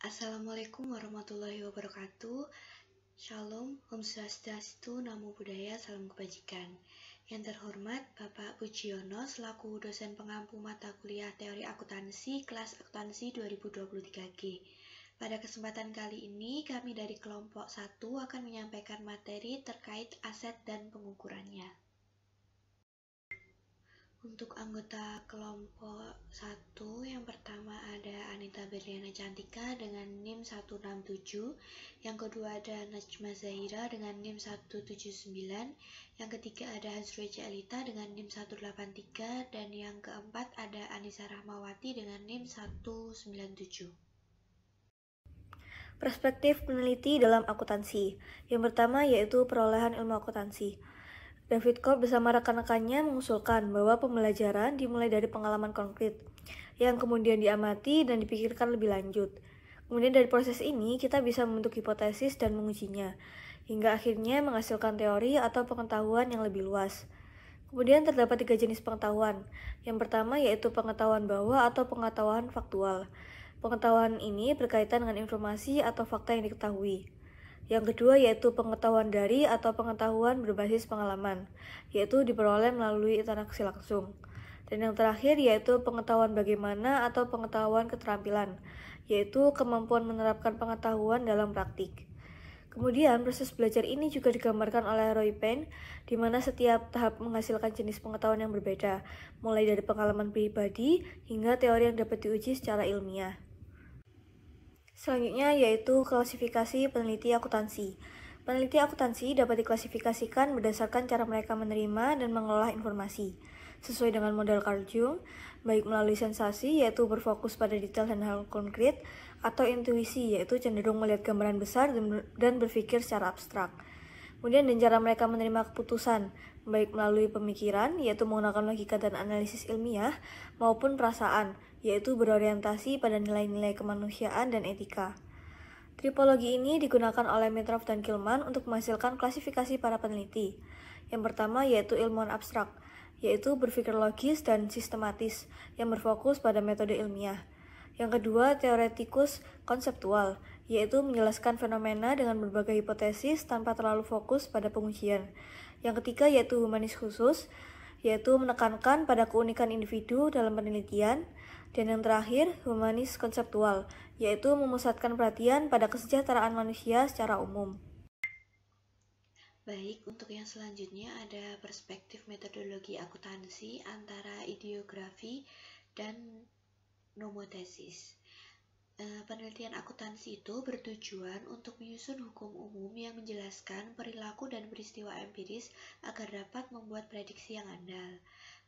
Assalamualaikum warahmatullahi wabarakatuh. Shalom, Om Swastiastu, Namo Buddhaya, Salam Kebajikan. Yang terhormat Bapak Pujiono selaku dosen pengampu mata kuliah Teori Akuntansi kelas Akuntansi 2023G. Pada kesempatan kali ini kami dari kelompok 1 akan menyampaikan materi terkait aset dan pengukurannya. Untuk anggota kelompok 1, yang pertama ada Anita Berliana Cantika dengan NIM 167, yang kedua ada Najma Zahira dengan NIM 179, yang ketiga ada Hazroja Alita dengan NIM 183, dan yang keempat ada Anissa Rahmawati dengan NIM 197. Perspektif peneliti dalam akuntansi. Yang pertama yaitu perolehan ilmu akuntansi. David Kopp bersama rekan-rekannya mengusulkan bahwa pembelajaran dimulai dari pengalaman konkret, yang kemudian diamati dan dipikirkan lebih lanjut. Kemudian dari proses ini kita bisa membentuk hipotesis dan mengujinya, hingga akhirnya menghasilkan teori atau pengetahuan yang lebih luas. Kemudian terdapat 3 jenis pengetahuan. Yang pertama yaitu pengetahuan bawah atau pengetahuan faktual. Pengetahuan ini berkaitan dengan informasi atau fakta yang diketahui. Yang kedua yaitu pengetahuan dari atau pengetahuan berbasis pengalaman, yaitu diperoleh melalui interaksi langsung. Dan yang terakhir yaitu pengetahuan bagaimana atau pengetahuan keterampilan, yaitu kemampuan menerapkan pengetahuan dalam praktik. Kemudian proses belajar ini juga digambarkan oleh Roy Penn, di mana setiap tahap menghasilkan jenis pengetahuan yang berbeda, mulai dari pengalaman pribadi hingga teori yang dapat diuji secara ilmiah. Selanjutnya yaitu klasifikasi peneliti akuntansi. Peneliti akuntansi dapat diklasifikasikan berdasarkan cara mereka menerima dan mengelola informasi. Sesuai dengan model Carl Jung, baik melalui sensasi yaitu berfokus pada detail dan hal konkret, atau intuisi yaitu cenderung melihat gambaran besar dan berpikir secara abstrak. Kemudian dan cara mereka menerima keputusan, baik melalui pemikiran, yaitu menggunakan logika dan analisis ilmiah, maupun perasaan, yaitu berorientasi pada nilai-nilai kemanusiaan dan etika. Tripologi ini digunakan oleh Metroff dan Kilman untuk menghasilkan klasifikasi para peneliti. Yang pertama yaitu ilmuwan abstrak, yaitu berpikir logis dan sistematis, yang berfokus pada metode ilmiah. Yang kedua, teoretikus konseptual, yaitu menjelaskan fenomena dengan berbagai hipotesis tanpa terlalu fokus pada pengujian. Yang ketiga yaitu humanis khusus, yaitu menekankan pada keunikan individu dalam penelitian. Dan yang terakhir, humanis konseptual, yaitu memusatkan perhatian pada kesejahteraan manusia secara umum. Baik, untuk yang selanjutnya ada perspektif metodologi akuntansi antara ideografi dan nomotesis. Penelitian akuntansi itu bertujuan untuk menyusun hukum umum yang menjelaskan perilaku dan peristiwa empiris agar dapat membuat prediksi yang andal.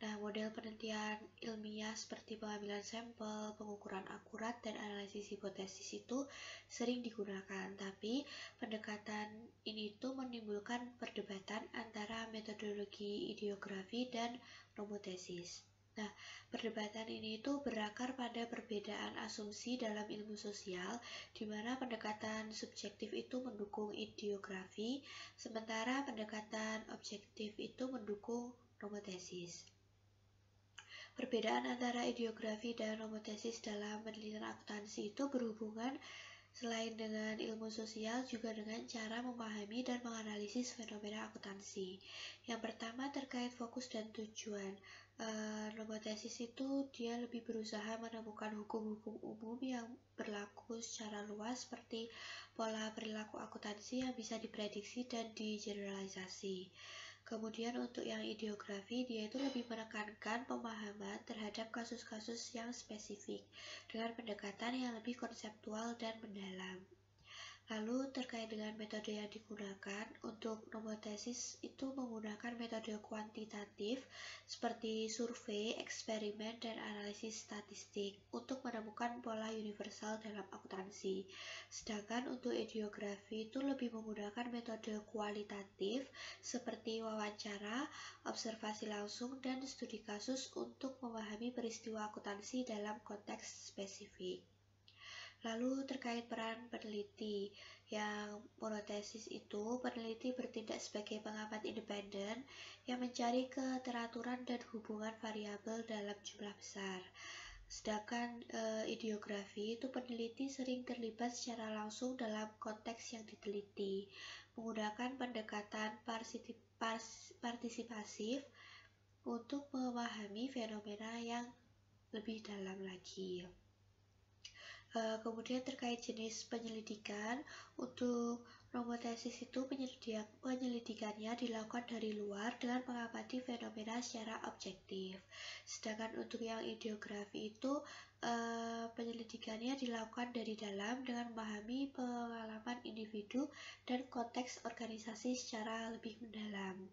Nah, model penelitian ilmiah seperti pengambilan sampel, pengukuran akurat, dan analisis hipotesis itu sering digunakan, tapi pendekatan ini tuh menimbulkan perdebatan antara metodologi ideografi dan nomotesis. Nah, perdebatan ini itu berakar pada perbedaan asumsi dalam ilmu sosial, di mana pendekatan subjektif itu mendukung ideografi, sementara pendekatan objektif itu mendukung nomotesis. Perbedaan antara ideografi dan nomotesis dalam penelitian akuntansi itu berhubungan selain dengan ilmu sosial juga dengan cara memahami dan menganalisis fenomena akuntansi. Yang pertama terkait fokus dan tujuan. Nomotesis itu dia lebih berusaha menemukan hukum-hukum umum yang berlaku secara luas seperti pola perilaku akuntansi yang bisa diprediksi dan digeneralisasi. Kemudian untuk yang ideografi, dia itu lebih menekankan pemahaman terhadap kasus-kasus yang spesifik dengan pendekatan yang lebih konseptual dan mendalam. Lalu terkait dengan metode yang digunakan, untuk nomotesis itu menggunakan metode kuantitatif seperti survei, eksperimen, dan analisis statistik untuk menemukan pola universal dalam akuntansi. Sedangkan untuk ideografi itu lebih menggunakan metode kualitatif seperti wawancara, observasi langsung, dan studi kasus untuk memahami peristiwa akuntansi dalam konteks spesifik. Lalu terkait peran peneliti, yang monotesis itu peneliti bertindak sebagai pengamat independen yang mencari keteraturan dan hubungan variabel dalam jumlah besar. Sedangkan ideografi itu peneliti sering terlibat secara langsung dalam konteks yang diteliti, menggunakan pendekatan partisipasif untuk memahami fenomena yang lebih dalam lagi. Kemudian terkait jenis penyelidikan, untuk nomotesis itu penyelidikannya dilakukan dari luar dengan mengamati fenomena secara objektif. Sedangkan untuk yang ideografi itu penyelidikannya dilakukan dari dalam dengan memahami pengalaman individu dan konteks organisasi secara lebih mendalam.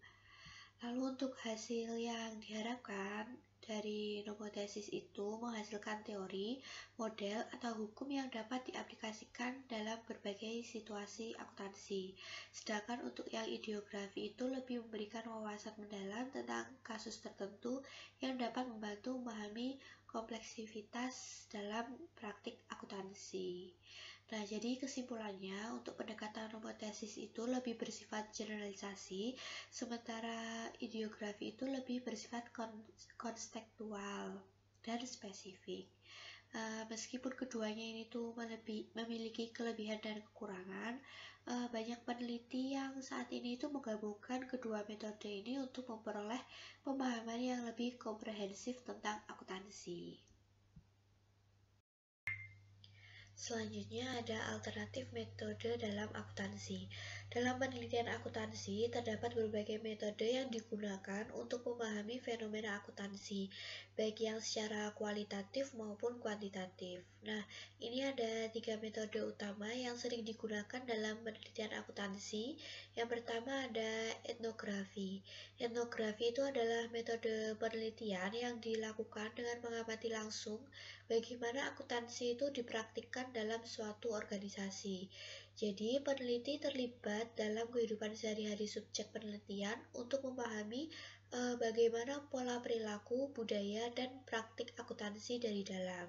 Lalu untuk hasil yang diharapkan dari nomotesis itu menghasilkan teori, model, atau hukum yang dapat diaplikasikan dalam berbagai situasi akuntansi. Sedangkan untuk yang ideografi itu lebih memberikan wawasan mendalam tentang kasus tertentu yang dapat membantu memahami kompleksitas dalam praktik akuntansi. Nah, jadi kesimpulannya untuk pendekatan nomotesis itu lebih bersifat generalisasi, sementara ideografi itu lebih bersifat konstekstual dan spesifik. Meskipun keduanya ini tuh memiliki kelebihan dan kekurangan, banyak peneliti yang saat ini itu menggabungkan kedua metode ini untuk memperoleh pemahaman yang lebih komprehensif tentang akuntansi. Selanjutnya ada alternatif metode dalam akuntansi. Dalam penelitian akuntansi, terdapat berbagai metode yang digunakan untuk memahami fenomena akuntansi, baik yang secara kualitatif maupun kuantitatif. Nah, ini ada 3 metode utama yang sering digunakan dalam penelitian akuntansi. Yang pertama ada etnografi. Etnografi itu adalah metode penelitian yang dilakukan dengan mengamati langsung bagaimana akuntansi itu dipraktikkan dalam suatu organisasi. Jadi, peneliti terlibat dalam kehidupan sehari-hari subjek penelitian untuk memahami bagaimana pola perilaku, budaya, dan praktik akuntansi dari dalam.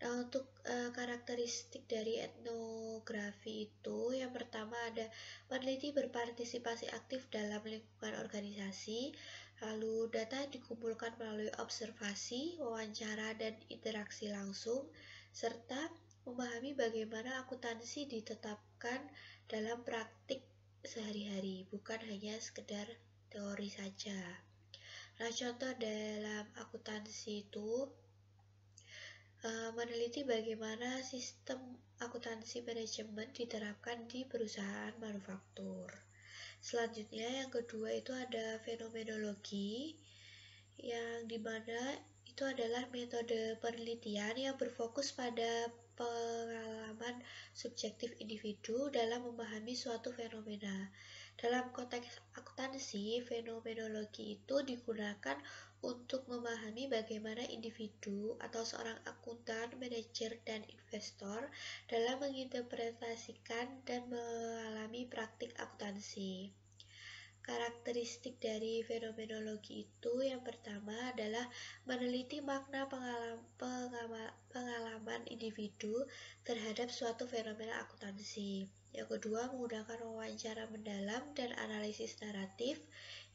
Nah, untuk karakteristik dari etnografi itu, yang pertama ada peneliti berpartisipasi aktif dalam lingkungan organisasi. Lalu data dikumpulkan melalui observasi, wawancara, dan interaksi langsung, serta memahami bagaimana akuntansi ditetapkan dalam praktik sehari-hari, bukan hanya sekedar teori saja. Nah, contoh dalam akuntansi itu meneliti bagaimana sistem akuntansi manajemen diterapkan di perusahaan manufaktur. Selanjutnya yang kedua itu ada fenomenologi, yang dimana itu adalah metode penelitian yang berfokus pada pengalaman subjektif individu dalam memahami suatu fenomena. Dalam konteks akuntansi, fenomenologi itu digunakan untuk memahami bagaimana individu atau seorang akuntan, manajer, dan investor dalam menginterpretasikan dan mengalami praktik akuntansi. Karakteristik dari fenomenologi itu yang pertama adalah meneliti makna pengalaman individu terhadap suatu fenomena akuntansi. Yang kedua, menggunakan wawancara mendalam dan analisis naratif.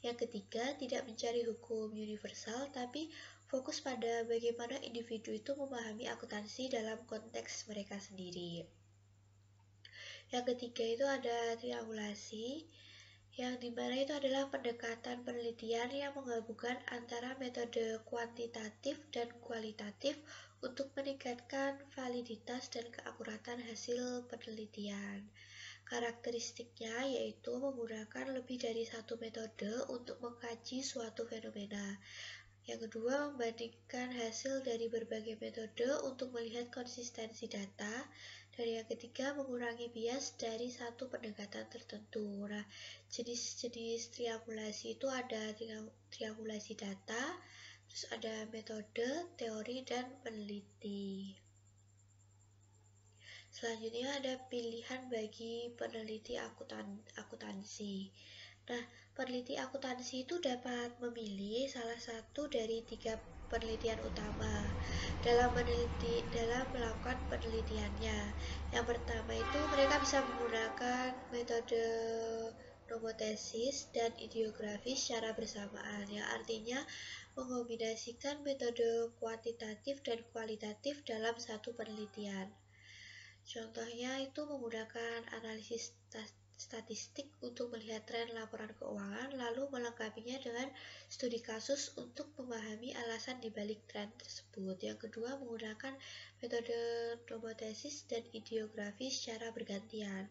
Yang ketiga, tidak mencari hukum universal, tapi fokus pada bagaimana individu itu memahami akuntansi dalam konteks mereka sendiri. Yang ketiga itu ada triangulasi, yang dimana itu adalah pendekatan penelitian yang menggabungkan antara metode kuantitatif dan kualitatif untuk meningkatkan validitas dan keakuratan hasil penelitian. Karakteristiknya yaitu menggunakan lebih dari satu metode untuk mengkaji suatu fenomena. Yang kedua, membandingkan hasil dari berbagai metode untuk melihat konsistensi data. Dan yang ketiga, mengurangi bias dari satu pendekatan tertentu. Nah, jenis-jenis triangulasi itu ada triangulasi data, terus ada metode, teori, dan peneliti. Selanjutnya ada pilihan bagi peneliti akuntansi. Nah, peneliti akuntansi itu dapat memilih salah satu dari 3 penelitian utama dalam melakukan penelitiannya. Yang pertama itu mereka bisa menggunakan metode nomotesis, dan ideografi secara bersamaan, yang artinya mengombinasikan metode kuantitatif dan kualitatif dalam satu penelitian. Contohnya itu menggunakan analisis statistik untuk melihat tren laporan keuangan, lalu melengkapinya dengan studi kasus untuk memahami alasan dibalik tren tersebut. Yang kedua, menggunakan metode nomotesis dan ideografi secara bergantian.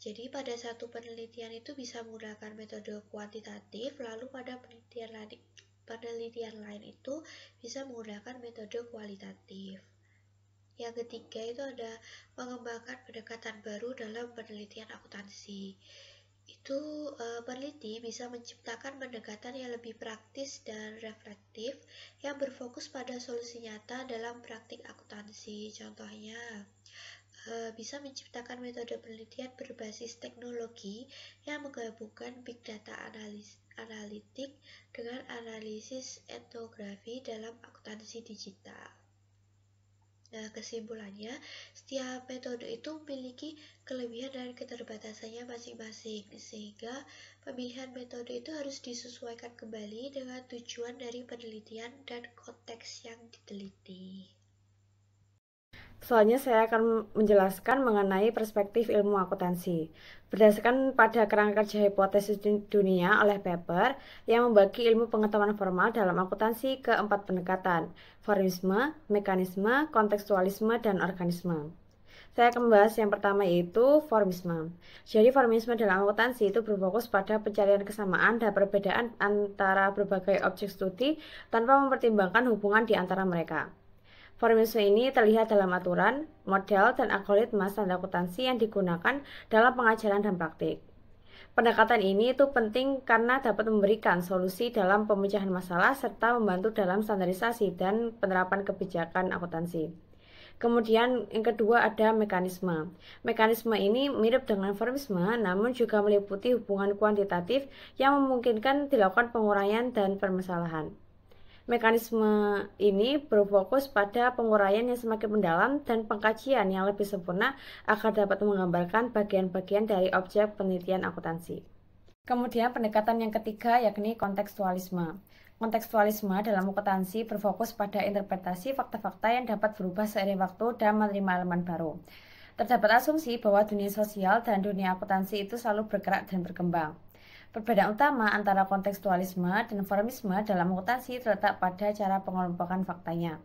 Jadi pada satu penelitian itu bisa menggunakan metode kuantitatif, lalu pada penelitian lain itu bisa menggunakan metode kualitatif. Yang ketiga itu ada mengembangkan pendekatan baru dalam penelitian akuntansi. Itu peneliti bisa menciptakan pendekatan yang lebih praktis dan reflektif yang berfokus pada solusi nyata dalam praktik akuntansi. Contohnya bisa menciptakan metode penelitian berbasis teknologi yang menggabungkan big data analitik dengan analisis etnografi dalam akuntansi digital. Nah, kesimpulannya, setiap metode itu memiliki kelebihan dan keterbatasannya masing-masing, sehingga pemilihan metode itu harus disesuaikan kembali dengan tujuan dari penelitian dan konteks yang diteliti. Selanjutnya saya akan menjelaskan mengenai perspektif ilmu akuntansi. Berdasarkan pada kerangka kerja hipotesis dunia oleh Pepper yang membagi ilmu pengetahuan formal dalam akuntansi ke 4 pendekatan: formisme, mekanisme, kontekstualisme, dan organisme. Saya akan membahas yang pertama, yaitu formisme. Jadi formisme dalam akuntansi itu berfokus pada pencarian kesamaan dan perbedaan antara berbagai objek studi tanpa mempertimbangkan hubungan di antara mereka. Formisme ini terlihat dalam aturan, model, dan algoritma standar akuntansi yang digunakan dalam pengajaran dan praktik. Pendekatan ini itu penting karena dapat memberikan solusi dalam pemecahan masalah serta membantu dalam standarisasi dan penerapan kebijakan akuntansi. Kemudian yang kedua ada mekanisme. Mekanisme ini mirip dengan formisme namun juga meliputi hubungan kuantitatif yang memungkinkan dilakukan penguraian dan permasalahan. Mekanisme ini berfokus pada penguraian yang semakin mendalam dan pengkajian yang lebih sempurna agar dapat menggambarkan bagian-bagian dari objek penelitian akuntansi. Kemudian pendekatan yang ketiga yakni kontekstualisme. Kontekstualisme dalam akuntansi berfokus pada interpretasi fakta-fakta yang dapat berubah seiring waktu dan menerima elemen baru. Terdapat asumsi bahwa dunia sosial dan dunia akuntansi itu selalu bergerak dan berkembang. Perbedaan utama antara kontekstualisme dan formisme dalam akuntansi terletak pada cara pengelompokan faktanya.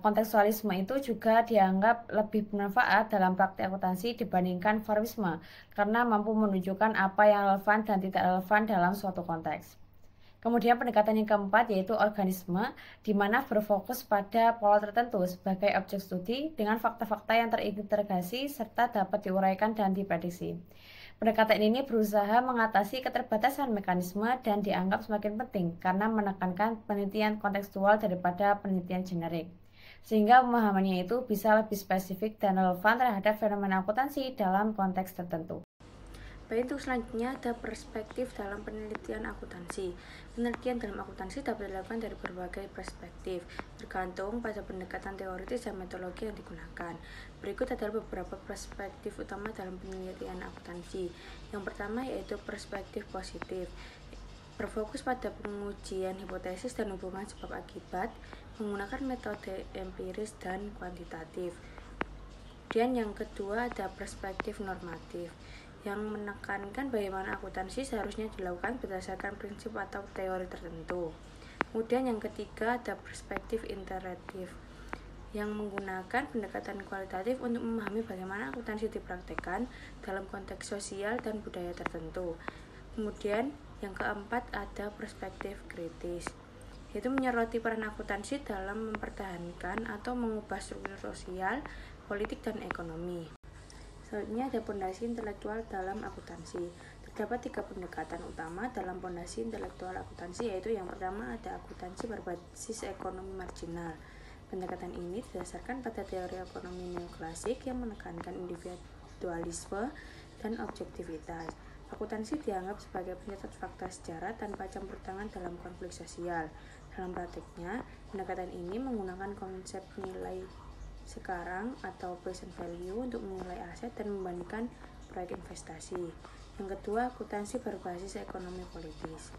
Kontekstualisme itu juga dianggap lebih bermanfaat dalam praktik akuntansi dibandingkan formisme karena mampu menunjukkan apa yang relevan dan tidak relevan dalam suatu konteks. Kemudian pendekatan yang keempat yaitu organisme, di mana berfokus pada pola tertentu sebagai objek studi dengan fakta-fakta yang terintegrasi serta dapat diuraikan dan diprediksi. Pendekatan ini berusaha mengatasi keterbatasan mekanisme dan dianggap semakin penting karena menekankan penelitian kontekstual daripada penelitian generik, sehingga pemahamannya itu bisa lebih spesifik dan relevan terhadap fenomena akuntansi dalam konteks tertentu. Baik, untuk selanjutnya ada perspektif dalam penelitian akuntansi. Penelitian dalam akuntansi dapat dilakukan dari berbagai perspektif, tergantung pada pendekatan teoritis dan metodologi yang digunakan. Berikut adalah beberapa perspektif utama dalam penelitian akuntansi. Yang pertama yaitu perspektif positif, berfokus pada pengujian hipotesis dan hubungan sebab akibat menggunakan metode empiris dan kuantitatif. Kemudian yang kedua ada perspektif normatif, yang menekankan bagaimana akuntansi seharusnya dilakukan berdasarkan prinsip atau teori tertentu. Kemudian yang ketiga ada perspektif interaktif, yang menggunakan pendekatan kualitatif untuk memahami bagaimana akuntansi dipraktekkan dalam konteks sosial dan budaya tertentu. Kemudian yang keempat ada perspektif kritis, yaitu menyoroti peran akuntansi dalam mempertahankan atau mengubah struktur sosial, politik, dan ekonomi. Selanjutnya ada pondasi intelektual dalam akuntansi. Terdapat 3 pendekatan utama dalam pondasi intelektual akuntansi, yaitu yang pertama ada akuntansi berbasis ekonomi marginal. Pendekatan ini didasarkan pada teori ekonomi neoklasik yang menekankan individualisme dan objektivitas. Akuntansi dianggap sebagai pencatat fakta sejarah tanpa campur tangan dalam konflik sosial. Dalam praktiknya, pendekatan ini menggunakan konsep nilai sekarang atau present value untuk menilai aset dan membandingkan proyek investasi. Yang kedua, akuntansi berbasis ekonomi politis.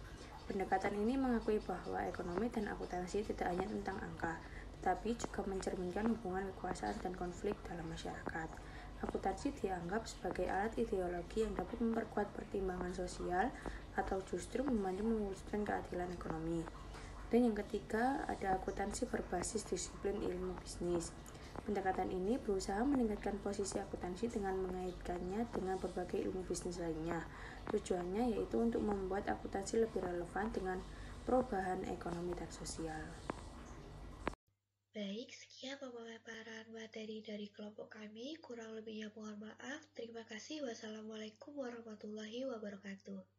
Pendekatan ini mengakui bahwa ekonomi dan akuntansi tidak hanya tentang angka, tetapi juga mencerminkan hubungan kekuasaan dan konflik dalam masyarakat. Akuntansi dianggap sebagai alat ideologi yang dapat memperkuat pertimbangan sosial atau justru membantu mewujudkan keadilan ekonomi. Dan yang ketiga, ada akuntansi berbasis disiplin ilmu bisnis. Pendekatan ini berusaha meningkatkan posisi akuntansi dengan mengaitkannya dengan berbagai ilmu bisnis lainnya. Tujuannya yaitu untuk membuat akuntansi lebih relevan dengan perubahan ekonomi dan sosial. Baik, sekian pemaparan materi dari kelompok kami. Kurang lebihnya mohon maaf. Terima kasih. Wassalamualaikum warahmatullahi wabarakatuh.